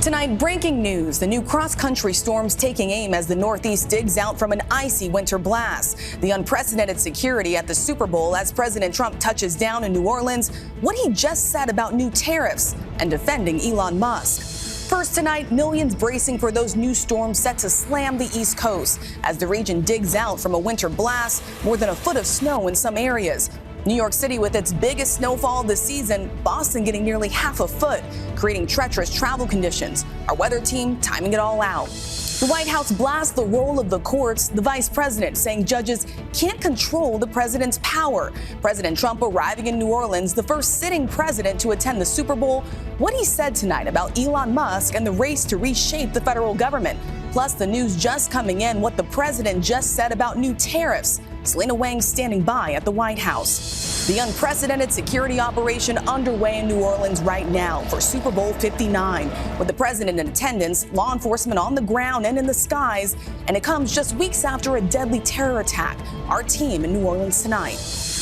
Tonight, breaking news. The new cross-country storm's taking aim as the Northeast digs out from an icy winter blast. The unprecedented security at the Super Bowl as President Trump touches down in New Orleans, what he just said about new tariffs, and defending Elon Musk. First tonight, millions bracing for those new storms set to slam the East Coast as the region digs out from a winter blast, more than a foot of snow in some areas. New York City with its biggest snowfall of the season, Boston getting nearly half a foot, creating treacherous travel conditions. Our weather team timing it all out. The White House blasts the role of the courts, the vice president saying judges can't control the president's power. President Trump arriving in New Orleans, the first sitting president to attend the Super Bowl. What he said tonight about Elon Musk and the race to reshape the federal government. Plus the news just coming in, what the president just said about new tariffs. Selena Wang standing by at the White House. The unprecedented security operation underway in New Orleans right now for Super Bowl 59. With the president in attendance, law enforcement on the ground and in the skies. And it comes just weeks after a deadly terror attack. Our team in New Orleans tonight.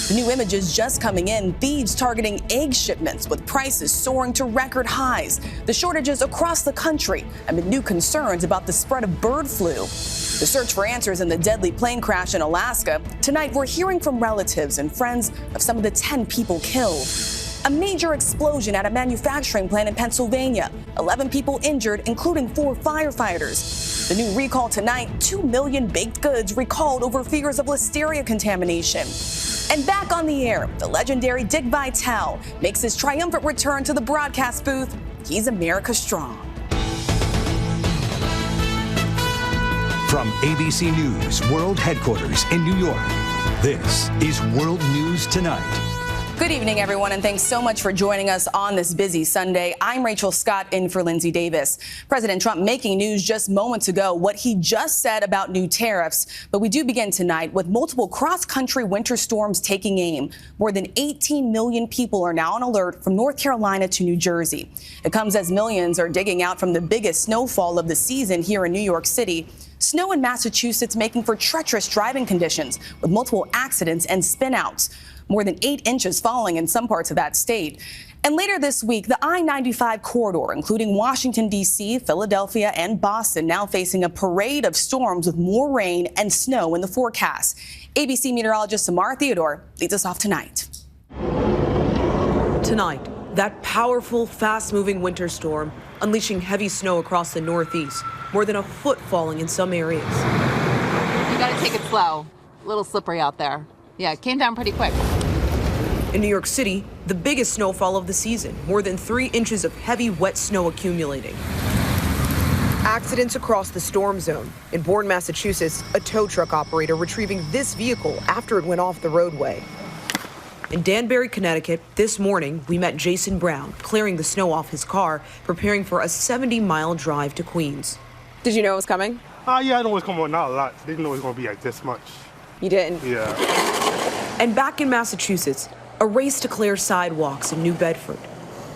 The new images just coming in, thieves targeting egg shipments with prices soaring to record highs. The shortages across the country amid new concerns about the spread of bird flu. The search for answers in the deadly plane crash in Alaska. Tonight, we're hearing from relatives and friends of some of the 10 people killed. A major explosion at a manufacturing plant in Pennsylvania. 11 people injured, including 4 firefighters. The new recall tonight, 2 million baked goods recalled over fears of listeria contamination. And back on the air, the legendary Dick Vitale makes his triumphant return to the broadcast booth. He's America strong. From ABC News World Headquarters in New York, this is World News Tonight. Good evening, everyone, and thanks so much for joining us on this busy Sunday. I'm Rachel Scott in for Lindsay Davis. President Trump making news just moments ago, what he just said about new tariffs. But we do begin tonight with multiple cross-country winter storms taking aim. More than 18 million people are now on alert from North Carolina to New Jersey. It comes as millions are digging out from the biggest snowfall of the season here in New York City. Snow in Massachusetts making for treacherous driving conditions with multiple accidents and spin-outs. More than 8 inches falling in some parts of that state. And later this week, the I-95 corridor, including Washington, D.C., Philadelphia, and Boston, now facing a parade of storms with more rain and snow in the forecast. ABC meteorologist Samara Theodore leads us off tonight. Tonight, that powerful, fast-moving winter storm unleashing heavy snow across the Northeast, more than a foot falling in some areas. You got to take it slow. A little slippery out there. Yeah, it came down pretty quick. In New York City, the biggest snowfall of the season, more than 3 inches of heavy, wet snow accumulating. Accidents across the storm zone. In Bourne, Massachusetts, a tow truck operator retrieving this vehicle after it went off the roadway. In Danbury, Connecticut, this morning, we met Jason Brown, clearing the snow off his car, preparing for a 70-mile drive to Queens. Did you know it was coming? Yeah, I know it was coming, not a lot. Didn't know it was going to be like this much. You didn't? Yeah. And back in Massachusetts, a race to clear sidewalks in New Bedford.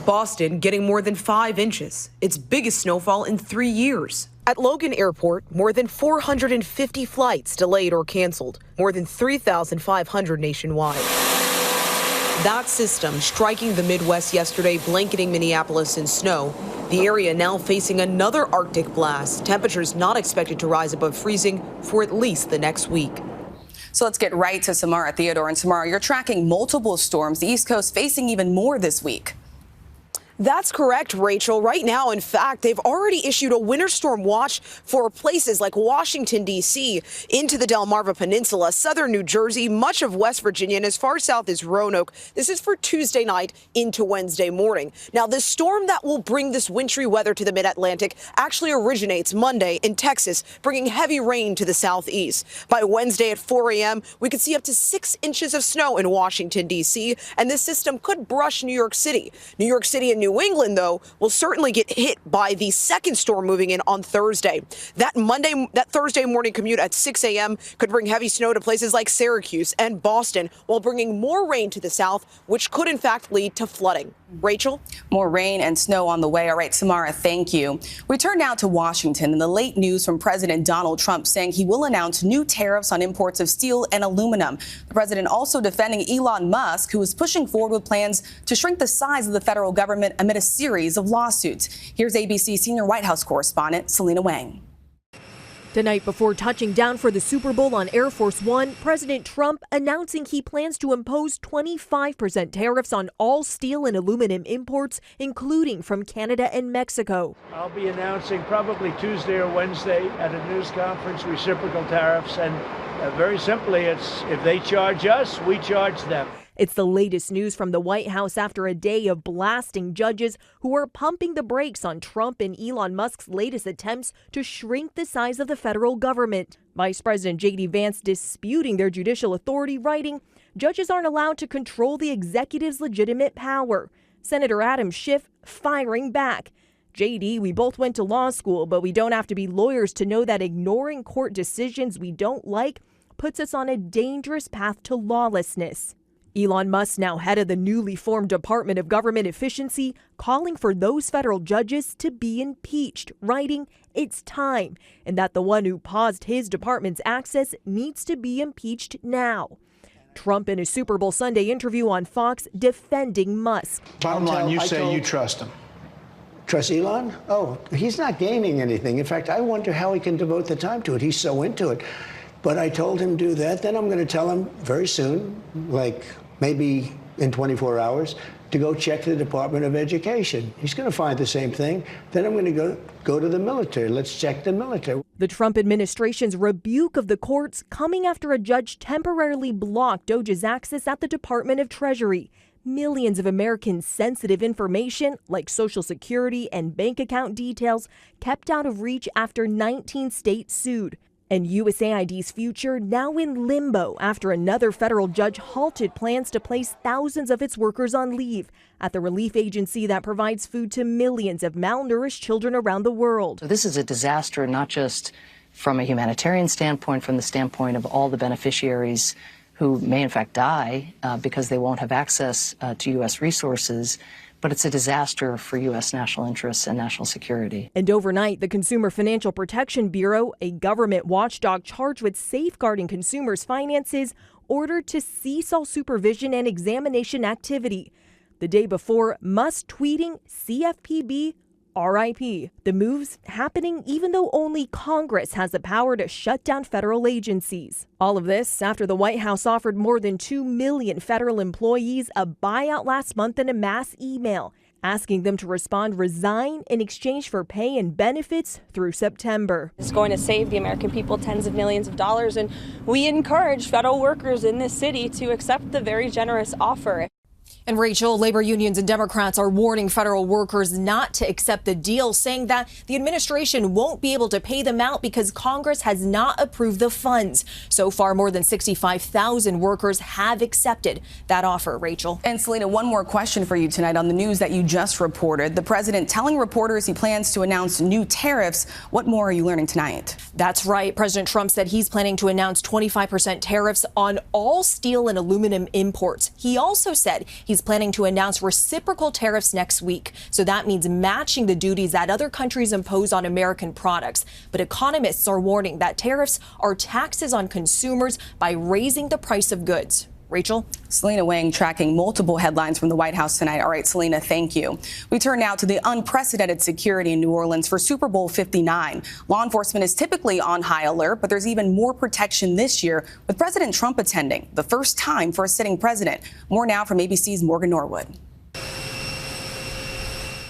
Boston getting more than 5 inches, its biggest snowfall in 3 years. At Logan Airport, more than 450 flights delayed or canceled, more than 3,500 nationwide. That system striking the Midwest yesterday, blanketing Minneapolis in snow. The area now facing another Arctic blast. Temperatures not expected to rise above freezing for at least the next week. So let's get right to Samara Theodore. And Samara, you're tracking multiple storms, the East Coast facing even more this week. That's correct, Rachel. Right now, in fact, they've already issued a winter storm watch for places like Washington, D.C., into the Delmarva Peninsula, southern New Jersey, much of West Virginia, and as far south as Roanoke. This is for Tuesday night into Wednesday morning. Now, the storm that will bring this wintry weather to the mid-Atlantic actually originates Monday in Texas, bringing heavy rain to the southeast. By Wednesday at 4 a.m., we could see up to 6 inches of snow in Washington, D.C., and this system could brush New York City. New York City and New England, though, will certainly get hit by the second storm moving in on Thursday. That Thursday morning commute at 6 a.m. could bring heavy snow to places like Syracuse and Boston, while bringing more rain to the south, which could in fact lead to flooding. Rachel? More rain and snow on the way. All right, Samara, thank you. We turn now to Washington and the late news from President Donald Trump saying he will announce new tariffs on imports of steel and aluminum. The president also defending Elon Musk, who is pushing forward with plans to shrink the size of the federal government amid a series of lawsuits. Here's ABC senior White House correspondent Selena Wang. The night before touching down for the Super Bowl on Air Force One, President Trump announcing he plans to impose 25% tariffs on all steel and aluminum imports, including from Canada and Mexico. I'll be announcing probably Tuesday or Wednesday at a news conference reciprocal tariffs, and very simply, it's if they charge us, we charge them. It's the latest news from the White House after a day of blasting judges who are pumping the brakes on Trump and Elon Musk's latest attempts to shrink the size of the federal government. Vice President J.D. Vance disputing their judicial authority, writing, "Judges aren't allowed to control the executive's legitimate power." Senator Adam Schiff firing back. "JD, we both went to law school, but we don't have to be lawyers to know that ignoring court decisions we don't like puts us on a dangerous path to lawlessness." Elon Musk, now head of the newly formed Department of Government Efficiency, calling for those federal judges to be impeached, writing, "It's time," and that the one who paused his department's access needs to be impeached now. Trump in a Super Bowl Sunday interview on Fox defending Musk. Bottom line, you say you trust him. Trust Elon? Oh, he's not gaining anything. In fact, I wonder how he can devote the time to it. He's so into it. But I told him do that. Then I'm going to tell him very soon, like maybe in 24 hours, to go check the Department of Education. He's going to find the same thing. Then I'm going to go to the military. Let's check the military. The Trump administration's rebuke of the courts coming after a judge temporarily blocked DOJ's access at the Department of Treasury. Millions of Americans' sensitive information, like Social Security and bank account details, kept out of reach after 19 states sued. And USAID's future now in limbo after another federal judge halted plans to place thousands of its workers on leave at the relief agency that provides food to millions of malnourished children around the world. So this is a disaster, not just from a humanitarian standpoint, from the standpoint of all the beneficiaries who may in fact die because they won't have access to U.S. resources, but it's a disaster for U.S. national interests and national security. And overnight, the Consumer Financial Protection Bureau, a government watchdog charged with safeguarding consumers' finances, ordered to cease all supervision and examination activity. The day before, Musk tweeting CFPB RIP. The move's happening even though only Congress has the power to shut down federal agencies. All of this after the White House offered more than 2 million federal employees a buyout last month in a mass email, asking them to resign in exchange for pay and benefits through September. It's going to save the American people tens of millions of dollars, and we encourage federal workers in this city to accept the very generous offer. And Rachel, labor unions and Democrats are warning federal workers not to accept the deal, saying that the administration won't be able to pay them out because Congress has not approved the funds. So far, more than 65,000 workers have accepted that offer, Rachel. And Selena, one more question for you tonight on the news that you just reported. The president telling reporters he plans to announce new tariffs. What more are you learning tonight? That's right. President Trump said he's planning to announce 25% tariffs on all steel and aluminum imports. He also said he's planning to announce reciprocal tariffs next week. So that means matching the duties that other countries impose on American products. But economists are warning that tariffs are taxes on consumers by raising the price of goods. Rachel? Selena Wang tracking multiple headlines from the White House tonight. All right, Selena, thank you. We turn now to the unprecedented security in New Orleans for Super Bowl 59. Law enforcement is typically on high alert, but there's even more protection this year with President Trump attending, the first time for a sitting president. More now from ABC's Morgan Norwood.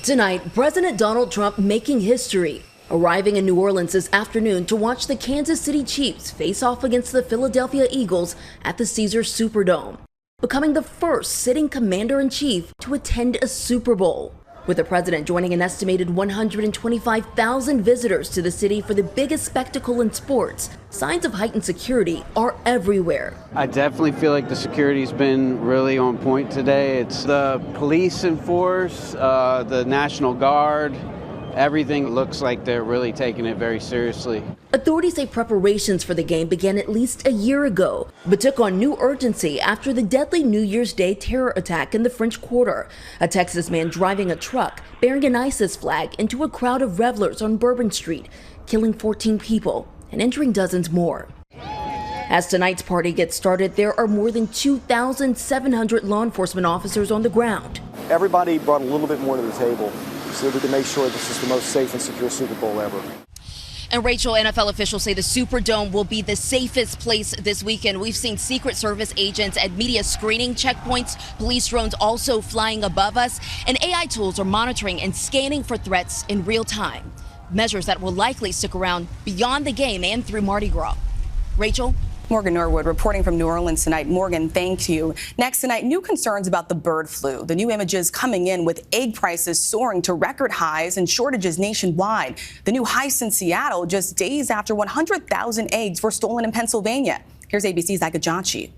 Tonight, President Donald Trump making history, arriving in New Orleans this afternoon to watch the Kansas City Chiefs face off against the Philadelphia Eagles at the Caesars Superdome, becoming the first sitting commander-in-chief to attend a Super Bowl, with the president joining an estimated 125,000 visitors to the city for the biggest spectacle in sports. Signs of heightened security are everywhere. I definitely feel like the security's been really on point today. It's the police in force, the National Guard. Everything looks like they're really taking it very seriously. Authorities say preparations for the game began at least a year ago, but took on new urgency after the deadly New Year's Day terror attack in the French Quarter. A Texas man driving a truck bearing an ISIS flag into a crowd of revelers on Bourbon Street, killing 14 people and injuring dozens more. As tonight's party gets started, there are more than 2,700 law enforcement officers on the ground. everybody brought a little bit more to the table so that we can make sure this is the most safe and secure Super Bowl ever. And Rachel, NFL officials say the Superdome will be the safest place this weekend. We've seen Secret Service agents at media screening checkpoints, police drones also flying above us, and AI tools are monitoring and scanning for threats in real time. Measures that will likely stick around beyond the game and through Mardi Gras. Rachel? Morgan Norwood reporting from New Orleans tonight. Morgan, thank you. Next tonight, new concerns about the bird flu. The new images coming in with egg prices soaring to record highs and shortages nationwide. The new heist in Seattle just days after 100,000 eggs were stolen in Pennsylvania. Here's ABC's Ika Jachi.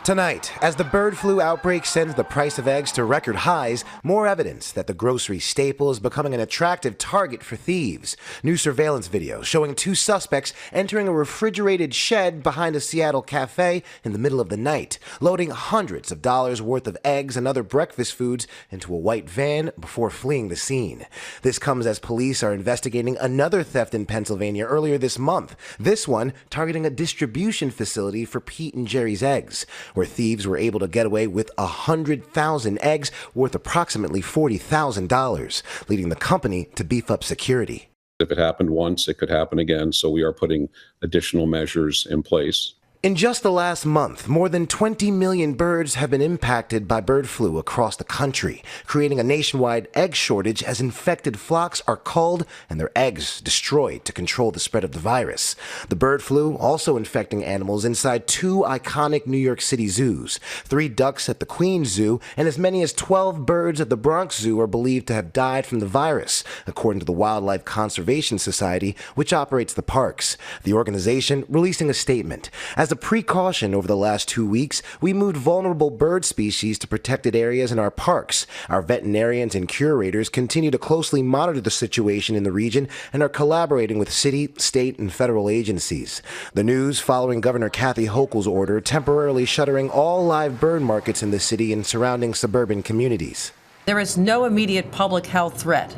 Tonight, as the bird flu outbreak sends the price of eggs to record highs, more evidence that the grocery staple is becoming an attractive target for thieves. New surveillance video showing two suspects entering a refrigerated shed behind a Seattle cafe in the middle of the night, loading hundreds of dollars worth of eggs and other breakfast foods into a white van before fleeing the scene. This comes as police are investigating another theft in Pennsylvania earlier this month, this one targeting a distribution facility for Pete and Jerry's eggs, where thieves were able to get away with 100,000 eggs worth approximately $40,000, leading the company to beef up security. If it happened once, it could happen again, so we are putting additional measures in place. In just the last month, more than 20 million birds have been impacted by bird flu across the country, creating a nationwide egg shortage as infected flocks are culled and their eggs destroyed to control the spread of the virus. The bird flu also infecting animals inside two iconic New York City zoos. 3 ducks at the Queens Zoo and as many as 12 birds at the Bronx Zoo are believed to have died from the virus, according to the Wildlife Conservation Society, which operates the parks. The organization releasing a statement. As a precaution over the last 2 weeks, we moved vulnerable bird species to protected areas in our parks. Our veterinarians and curators continue to closely monitor the situation in the region and are collaborating with city, state, and federal agencies. The news following Governor Kathy Hochul's order temporarily shuttering all live bird markets in the city and surrounding suburban communities. There is no immediate public health threat.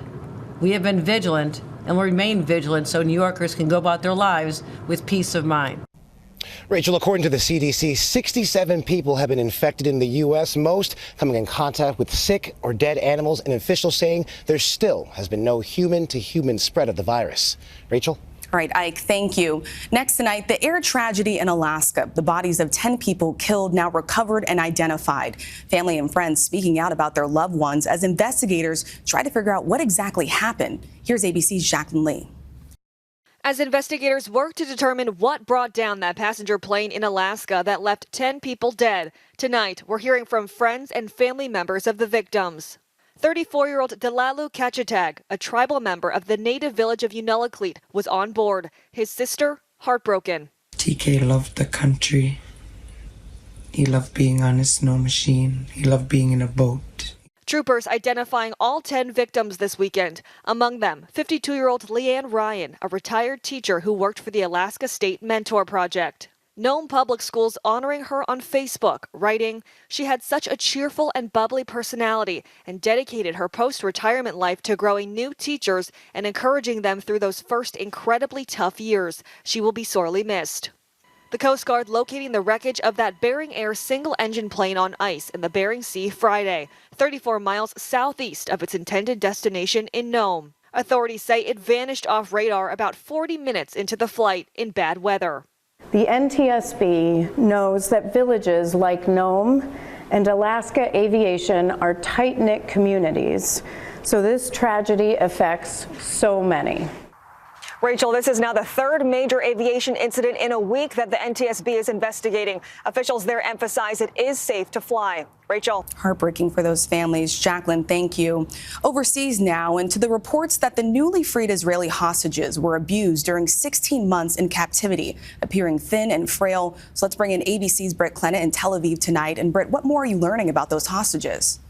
We have been vigilant and will remain vigilant so New Yorkers can go about their lives with peace of mind. Rachel, according to the CDC, 67 people have been infected in the U.S., most coming in contact with sick or dead animals, and officials saying there still has been no human-to-human spread of the virus. Rachel? All right, Ike, thank you. Next tonight, the air tragedy in Alaska. The bodies of 10 people killed, now recovered and identified. Family and friends speaking out about their loved ones as investigators try to figure out what exactly happened. Here's ABC's Jacqueline Lee. As investigators work to determine what brought down that passenger plane in Alaska that left 10 people dead, tonight we're hearing from friends and family members of the victims. 34-year-old Delalu Kachatag, a tribal member of the native village of Unalakleet, was on board. His sister, heartbroken. TK loved the country. He loved being on a snow machine. He loved being in a boat. Troopers identifying all 10 victims this weekend. Among them, 52-year-old Leanne Ryan, a retired teacher who worked for the Alaska State Mentor Project. Nome Public Schools honoring her on Facebook, writing, "She had such a cheerful and bubbly personality and dedicated her post-retirement life to growing new teachers and encouraging them through those first incredibly tough years. She will be sorely missed." The Coast Guard locating the wreckage of that Bering Air single-engine plane on ice in the Bering Sea Friday, 34 miles southeast of its intended destination in Nome. Authorities say it vanished off radar about 40 minutes into the flight in bad weather. The NTSB knows that villages like Nome and Alaska Aviation are tight-knit communities, so this tragedy affects so many. Rachel, this is now the third major aviation incident in a week that the NTSB is investigating. Officials there emphasize it is safe to fly. Rachel. Heartbreaking for those families. Jacqueline, thank you. Overseas now, and to the reports that the newly freed Israeli hostages were abused during 16 months in captivity, appearing thin and frail. So let's bring in ABC's Britt Clennett in Tel Aviv tonight. And Britt, what more are you learning about those hostages?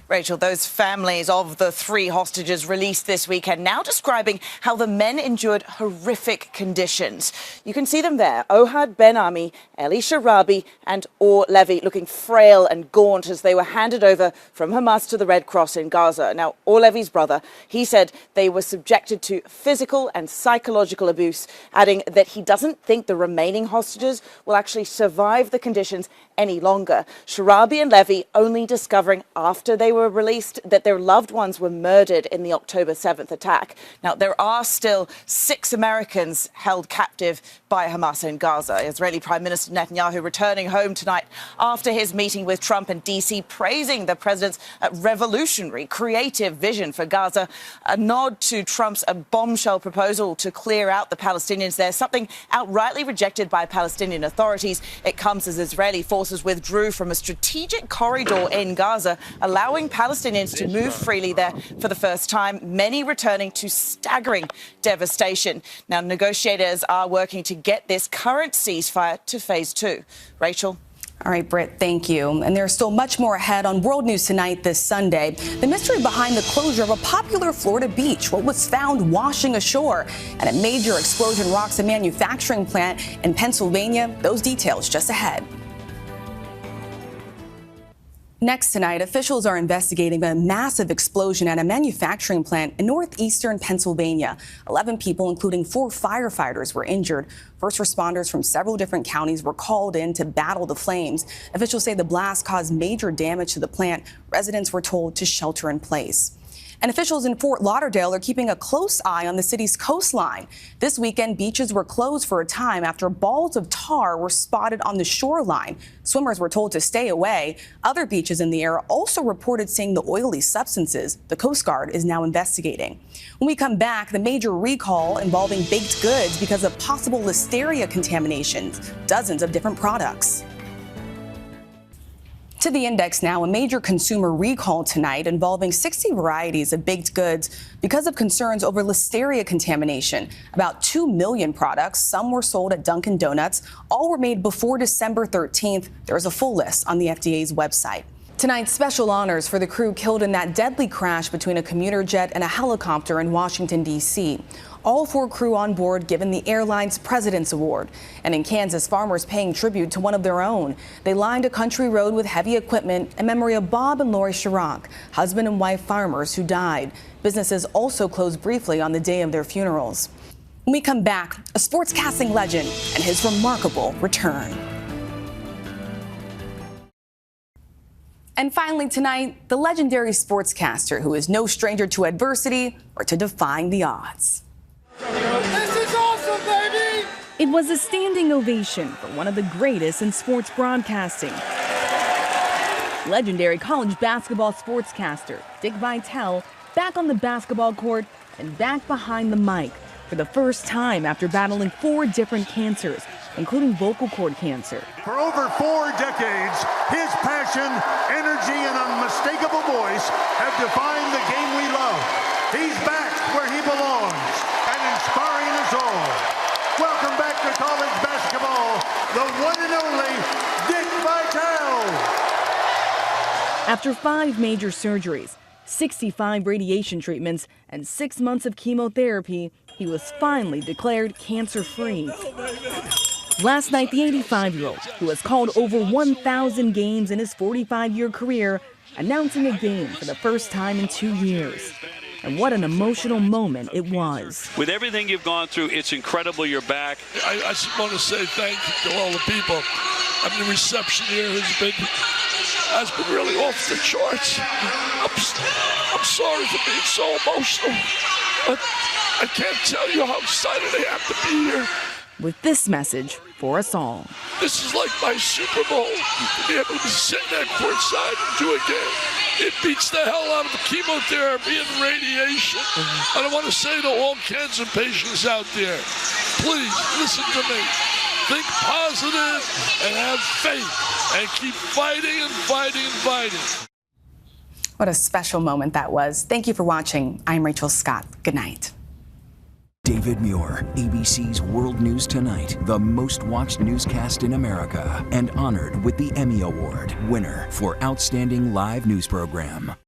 Rachel, those families of the 3 hostages released this weekend now describing how the men endured horrific conditions. You can see them there, Ohad Ben-Ami, Eli Sharabi and Or Levy, looking frail and gaunt as they were handed over from Hamas to the Red Cross in Gaza. Now, Or Levy's brother, he said they were subjected to physical and psychological abuse, adding that he doesn't think the remaining hostages will actually survive the conditions any longer. Sharabi and Levy only discovering after they were released that their loved ones were murdered in the October 7th attack. Now, there are still 6 Americans held captive by Hamas in Gaza. Israeli Prime Minister Netanyahu returning home tonight after his meeting with Trump in D.C., praising the president's revolutionary, creative vision for Gaza, a nod to Trump's bombshell proposal to clear out the Palestinians there, something outrightly rejected by Palestinian authorities. It comes as Israeli forces withdrew from a strategic corridor in Gaza, allowing Palestinians to move freely there for the first time, many returning to staggering devastation. Now, negotiators are working to get this current ceasefire to phase 2. Rachel? All right, Britt, thank you. And there's still much more ahead on World News Tonight this Sunday. The mystery behind the closure of a popular Florida beach, what was found washing ashore, and a major explosion rocks a manufacturing plant in Pennsylvania. Those details just ahead. Next tonight, officials are investigating a massive explosion at a manufacturing plant in northeastern Pennsylvania. 11 people, including 4 firefighters, were injured. First responders from several different counties were called in to battle the flames. Officials say the blast caused major damage to the plant. Residents were told to shelter in place. And officials in Fort Lauderdale are keeping a close eye on the city's coastline. This weekend, beaches were closed for a time after balls of tar were spotted on the shoreline. Swimmers were told to stay away. Other beaches in the area also reported seeing the oily substances. The Coast Guard is now investigating. When we come back, the major recall involving baked goods because of possible listeria contaminations, dozens of different products. To the index now, a major consumer recall tonight involving 60 varieties of baked goods because of concerns over listeria contamination. About 2 million products, some were sold at Dunkin' Donuts, all were made before December 13th. There is a full list on the FDA's website. Tonight, special honors for the crew killed in that deadly crash between a commuter jet and a helicopter in Washington, D.C. All 4 crew on board given the airline's President's Award. And in Kansas, farmers paying tribute to one of their own. They lined a country road with heavy equipment in memory of Bob and Lori Chirac, husband and wife farmers who died. Businesses also closed briefly on the day of their funerals. When we come back, a sportscasting legend and his remarkable return. And finally tonight, the legendary sportscaster who is no stranger to adversity or to defying the odds. This is awesome, baby! It was a standing ovation for one of the greatest in sports broadcasting. Legendary college basketball sportscaster Dick Vitale back on the basketball court and back behind the mic for the first time after battling 4 different cancers, including vocal cord cancer. For over 4 decades, his passion, energy, and unmistakable voice have defined the game we love. He's back where he belongs and inspiring us all. Welcome back to college basketball, the one and only Dick Vitale. After 5 major surgeries, 65 radiation treatments, and 6 months of chemotherapy, he was finally declared cancer-free. Last night, the 85-year-old, who has called over 1,000 games in his 45-year career, announcing a game for the first time in 2 years. And what an emotional moment it was. With everything you've gone through, it's incredible you're back. I just want to say thank you to all the people. I mean, the reception here has been really off the charts. I'm sorry for being so emotional, but I can't tell you how excited I am to be here. With this message for us all. This is like my Super Bowl, to be able to sit there courtside and do a game. It beats the hell out of chemotherapy and radiation. And I want to say to all cancer patients out there, please listen to me. Think positive and have faith and keep fighting and fighting and fighting. What a special moment that was. Thank you for watching. I'm Rachel Scott. Good night. David Muir, ABC's World News Tonight, the most watched newscast in America, and honored with the Emmy Award, winner for Outstanding Live News Program.